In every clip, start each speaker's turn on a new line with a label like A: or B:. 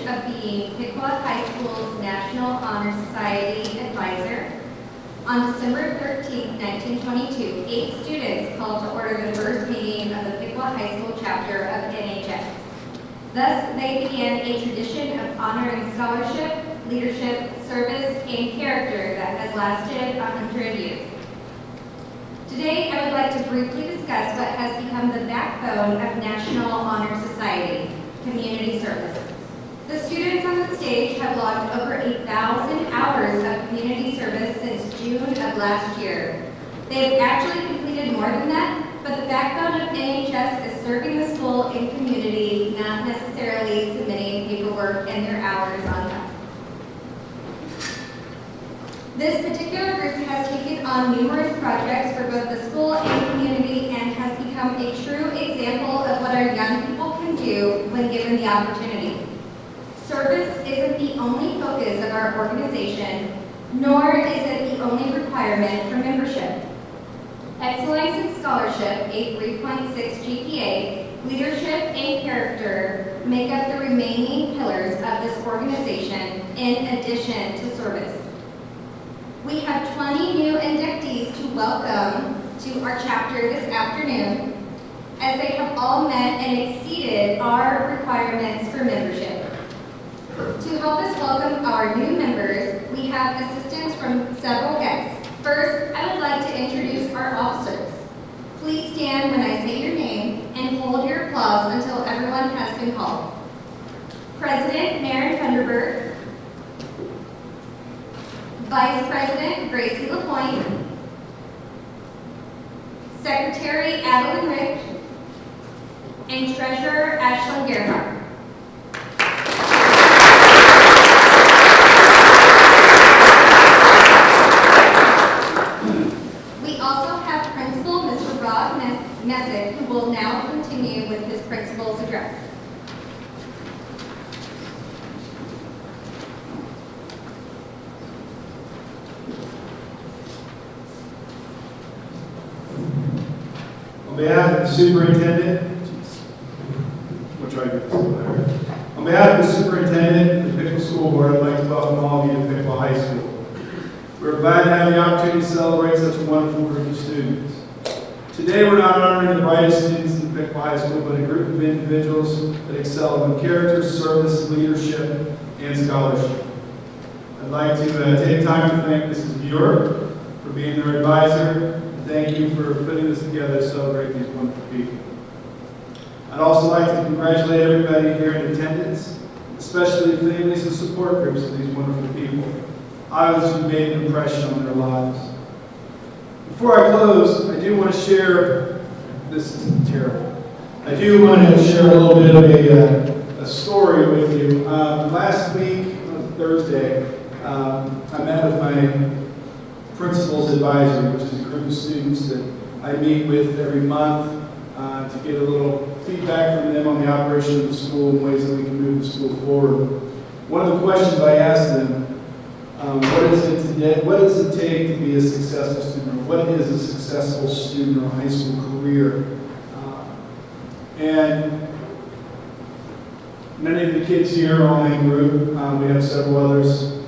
A: of being Piqua High School's National Honor Society advisor. On December 13, 1922, 8 students called to order the first meeting of the Piqua High School chapter of NHS. Thus, they began a tradition of honoring scholarship, leadership, service, and character that has lasted 100 years. Today, I would like to briefly discuss what has become the backbone of National Honor Society, community service. The students on the stage have logged over 8,000 hours of community service since June of last year. They have actually completed more than that, but the backbone of NHS is serving the school and community, not necessarily submitting paperwork and their hours on time. This particular group has taken on numerous projects for both the school and community and has become a true example of what our young people can do when given the opportunity. Service isn't the only focus of our organization, nor is it the only requirement for membership. Excellence in scholarship, a 3.6 GPA, leadership, and character make up the remaining pillars of this organization in addition to service. We have 20 new inductees to welcome to our chapter this afternoon, as they have all met and exceeded our requirements for membership. To help us welcome our new members, we have assistance from several guests. First, I would like to introduce our officers. Please stand when I say your name and hold your applause until everyone has been called. President Maren Funderburg, Vice President Gracie LaPointe, Secretary Adeline Rich, and Treasurer Ashlyn Gerhardt. We also have Principal Mr. Rod Messick, who will now continue with his principal's address.
B: On behalf of the superintendent, On behalf of the superintendent and the Piqua School Board, I'd like to welcome all of you to Piqua High School. We're glad to have the opportunity to celebrate such a wonderful group of students. Today we're not honoring the brightest students in Piqua High School, but a group of individuals that excel in character, service, leadership, and scholarship. I'd like to take time to thank Mrs. Muir for being their advisor, and thank you for putting this together to celebrate these wonderful people. I'd also like to congratulate everybody here in attendance, especially the families and support groups of these wonderful people. Obviously, you made an impression on their lives. Before I close, I do want to share, this is terrible, I do want to share a little bit of a story with you. Last week, on Thursday, I met with my principal's advisory, which is a group of students that I meet with every month to get a little feedback from them on the operation of the school and ways that we can move the school forward. One of the questions I asked them, what does it take to be a successful student? Or what is a successful student or high school career? And many of the kids here are all in group. We have several others.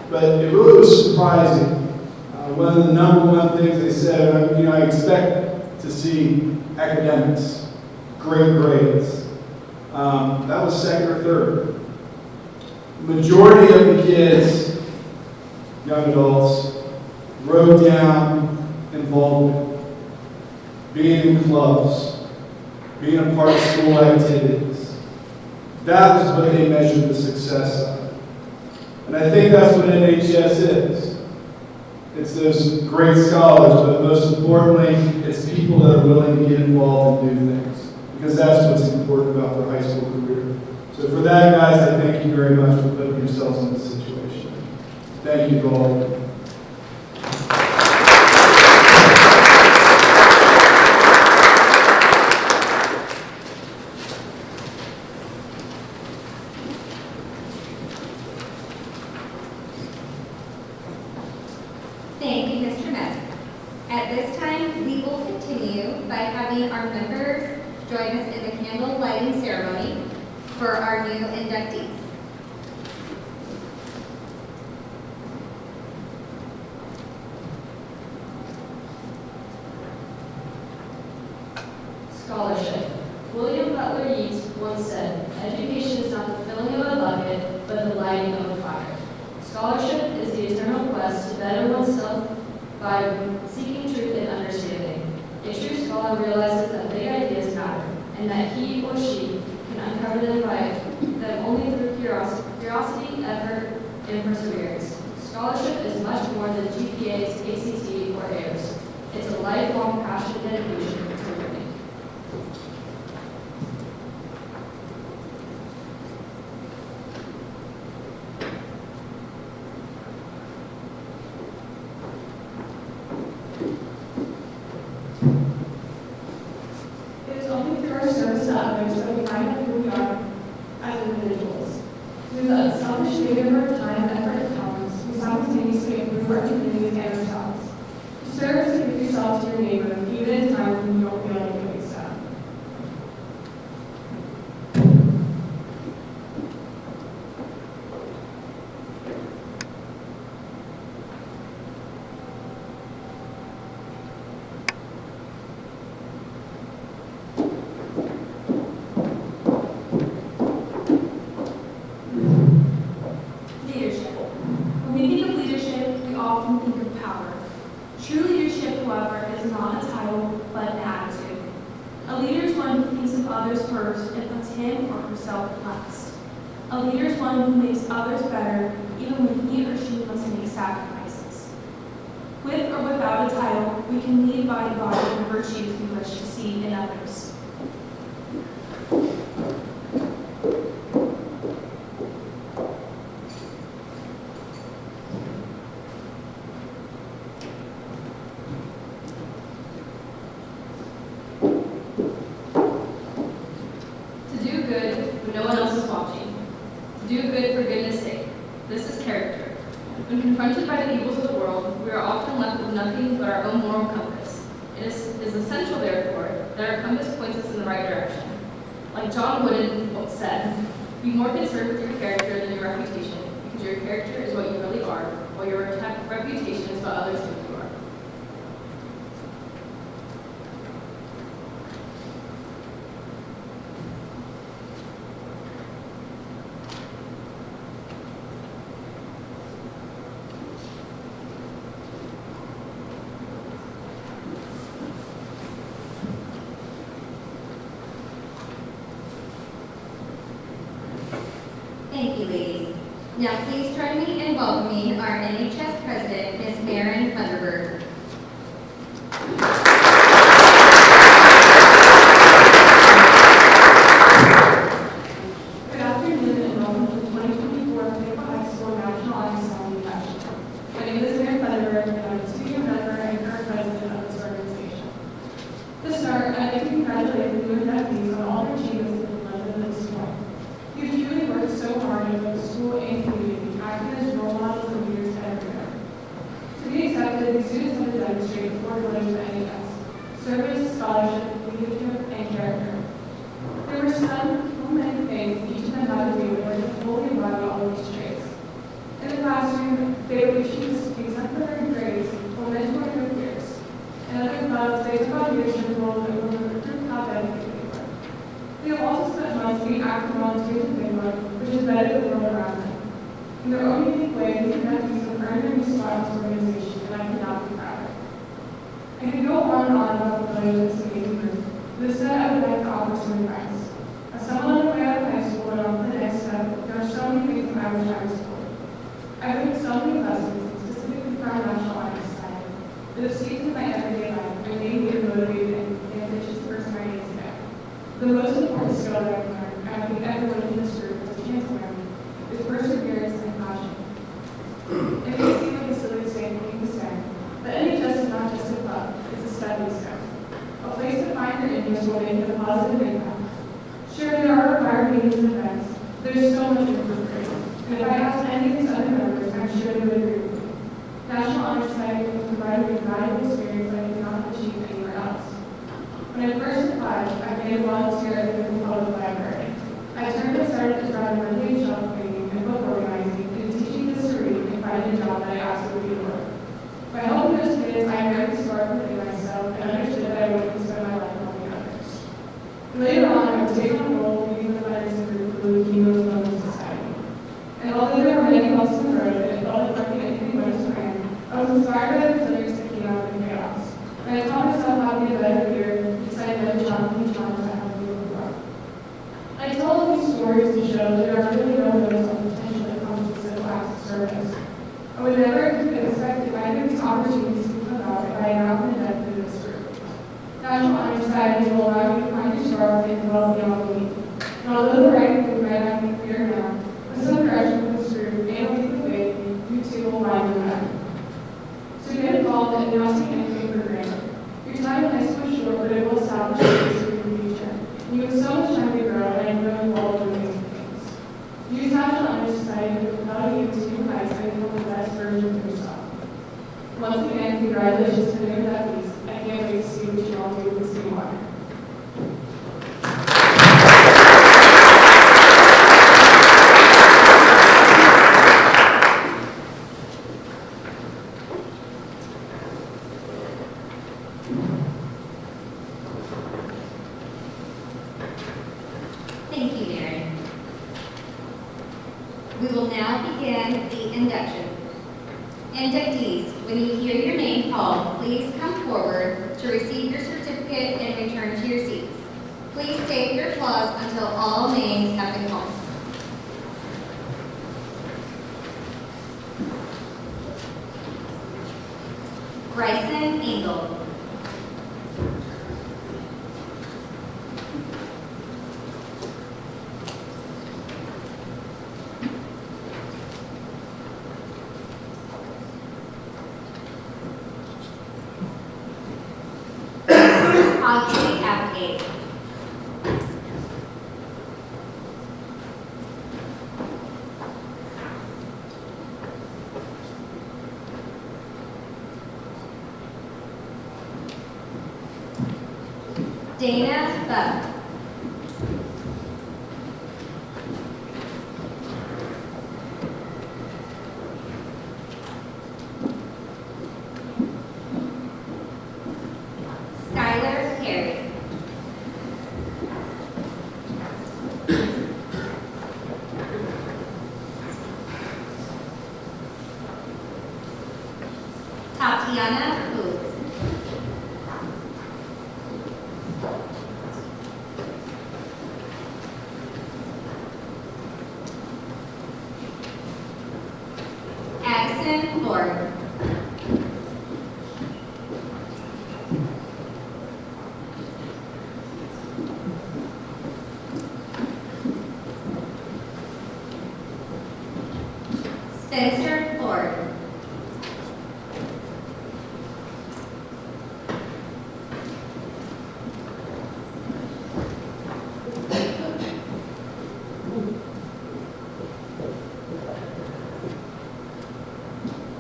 B: But it really was surprising. One of the number one things they said, I expect to see academics, great grades. That was second or third. The majority of the kids, young adults, wrote down involvement, being in clubs, being a part of school activities. That was what they measured the success of. And I think that's what NHS is. It's those great scholars, but most importantly, it's people that are willing to get involved and do things. Because that's what's important about their high school career. So for that, guys, I thank you very much for putting yourselves in this situation. Thank you to all of you.
A: Thank you, Mr. Messick. At this time, we will continue by having our members join us in the candle lighting ceremony for our new inductees.
C: lighting of a fire. Scholarship is the eternal quest to better oneself by seeking truth and understanding. A true scholar realizes that big ideas matter, and that he or she can uncover them by them only through curiosity, effort, and perseverance. Scholarship is much more than GPAs, ACT, or AIRS. It's a lifelong passion and dedication to learning.
D: It is only through our service to others that we find out who we are as individuals. Through the unselfish labor of our time, effort, and talents, we simultaneously improve our communities and ourselves. To serve is to give yourself to your neighbor, even in times when you don't feel like doing so.
E: Leadership. When we think of leadership, we often think of power. True leadership, however, is not a title, but an attitude. A leader is one who thinks of others first and puts him or herself last. A leader is one who makes others better, even when he or she must make sacrifices. With or without a title, we can lead by embodying the virtues we wish to see in others.
C: To do good when no one else is watching. To do good for goodness sake. This is character. When confronted by the evils of the world, we are often left with nothing but our own moral compass. It is essential, therefore, that our compass points us in the right direction. Like John Wooden said, be more concerned with your character than your reputation, because your character is what you really are, while your reputation is what others think you are.
A: Thank you, ladies. Now please join me in welcoming our NHS President, Ms. Maren Thunderberg.
D: Good afternoon and welcome to the 2024 Pickle High School National Honor Society Festival. My name is Maren Thunderberg and I'm a studio member and current president of this organization. To start, I'd like to congratulate the new inductees on all their achievements that have led them to this point. You've truly worked so hard in both school and community, acting as role models and leaders to everyone. To be accepted, the students have to demonstrate the 4 pillars of NHS: service, scholarship, leadership, and character. There were so many things each of them had to do in order to fully embody all of these traits. In the classroom, they would achieve exemplary grades while mentoring their peers. In other clubs, they took on leadership roles and were proof how dedicated they were. They have also spent months being active volunteers in Bigwood, which has bettered the world around them. In their own unique way, these inductees have earned their new spot in this organization, and I could not be prouder. I could go on and on about the pillars of this amazing group, but instead I would like to offer some advice. As someone on the way out of high school and on to the next step, there are so many things that I wish I was told. I've learned so many lessons, specifically from our National Honor Society, that have stayed in my everyday life and made me a motivated and ambitious person I am today. The most important skill that I've learned, and I think everyone in this group has a chance to learn, is perseverance and passion. It may seem like a silly thing to say, but NHS is not just a club, it's a stepping stone. A place to find your interest will make a positive impact. Sure, there are required meetings and events. There's so much room for growth. And if I asked any of these other members, I'm sure they would agree with me. National Honor Society has provided me a valuable experience I could not achieve anywhere else. When I first applied, I made a volunteer at the local public library. I turned and started to try Monday shelf cleaning and book organizing and teaching history and finding a job that I absolutely adored. By helping those kids, I learned to start within myself and understood that I wanted to spend my life helping others. Later on, I would take on a role leading the letters group for the Leukemia Society. And although there Use National Honor Society to propel you to new heights and become the best version of yourself. Once again, congratulations to the new deputies. I can't wait to see what you all do with this new honor.
A: Thank you, Darren. We will now begin the induction. Inductees, when you hear your name called, please come forward to receive your certificate and return to your seats. Please save your applause until all names have been called. Bryson Engel. Audrey Applegate. Dana Buck. Skylar Carey. Tatiana Booth. Addison Ford. Spencer Ford.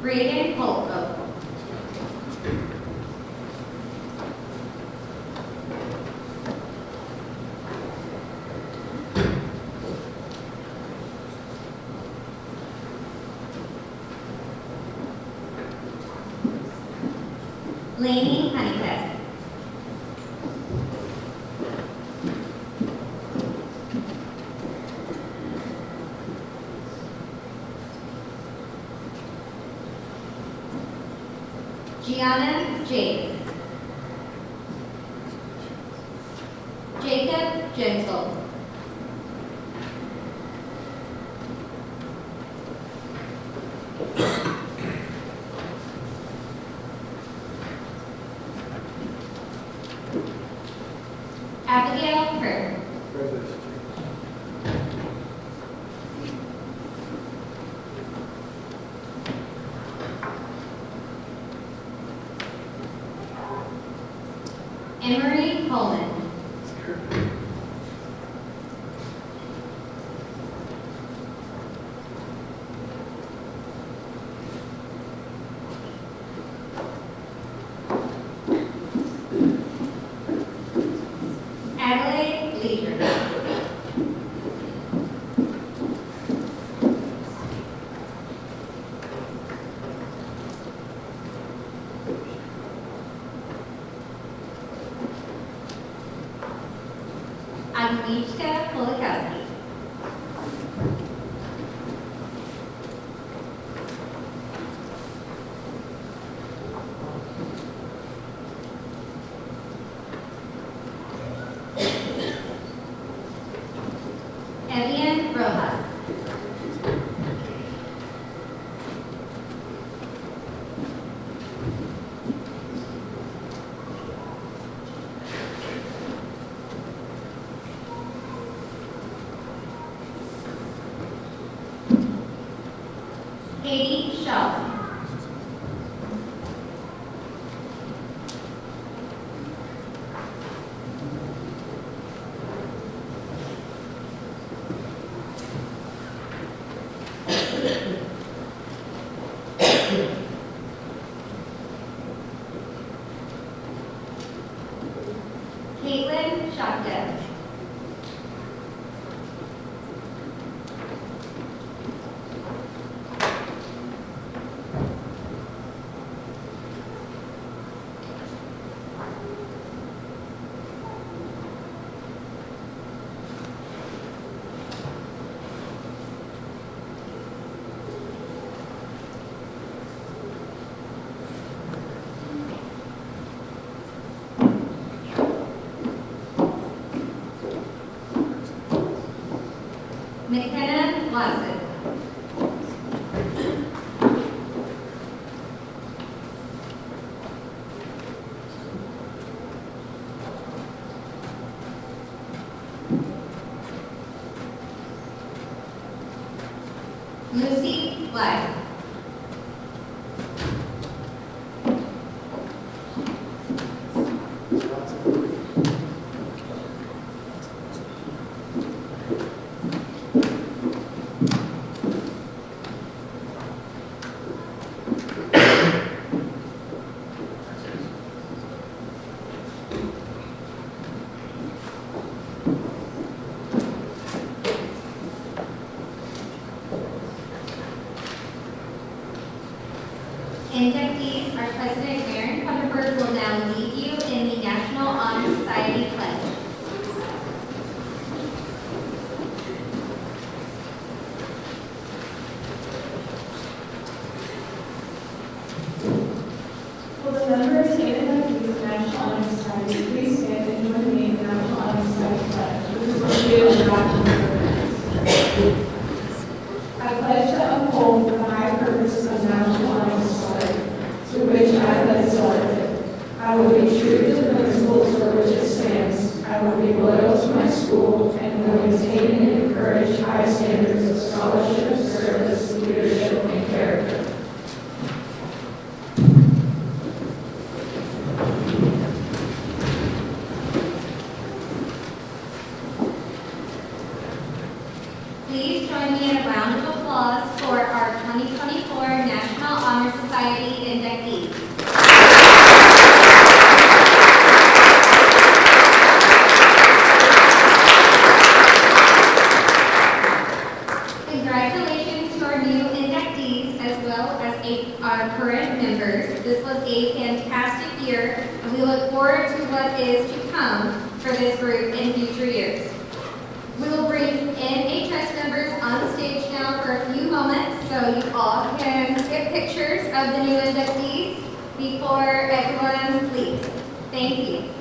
A: Braden Holtco. Lainey Honeycutt. Gianna James. Jacob Gentle. Abigail Kirk. Emery Coleman. Adelaide Leader. Agnieszka Polakowski. Evian Rojas. Katie Shaw. Caitlin Shopton. McKenna Watson. Lucy Blythe. Inductees, our President Maren Funderburg will now lead you in the National Honor Society Pledge.
D: Will the members and inductees of the National Honor Society please stand and join me in the National Honor Society pledge, which is reviewed in the I pledge to uphold the high purposes of the National Honor Society, to which I have been selected. I will be true to the principles for which it stands. I will be loyal to my school and will maintain and encourage high standards of scholarship, service, leadership, and character.
A: Please join me in a round of applause for our 2024 National Honor Society inductees. Congratulations to our new inductees as well as our current members. This was a fantastic year, and we look forward to what is to come for this group in future years. We will bring in HS members on stage now for a few moments so you all can get pictures of the new inductees before everyone leaves. Thank you.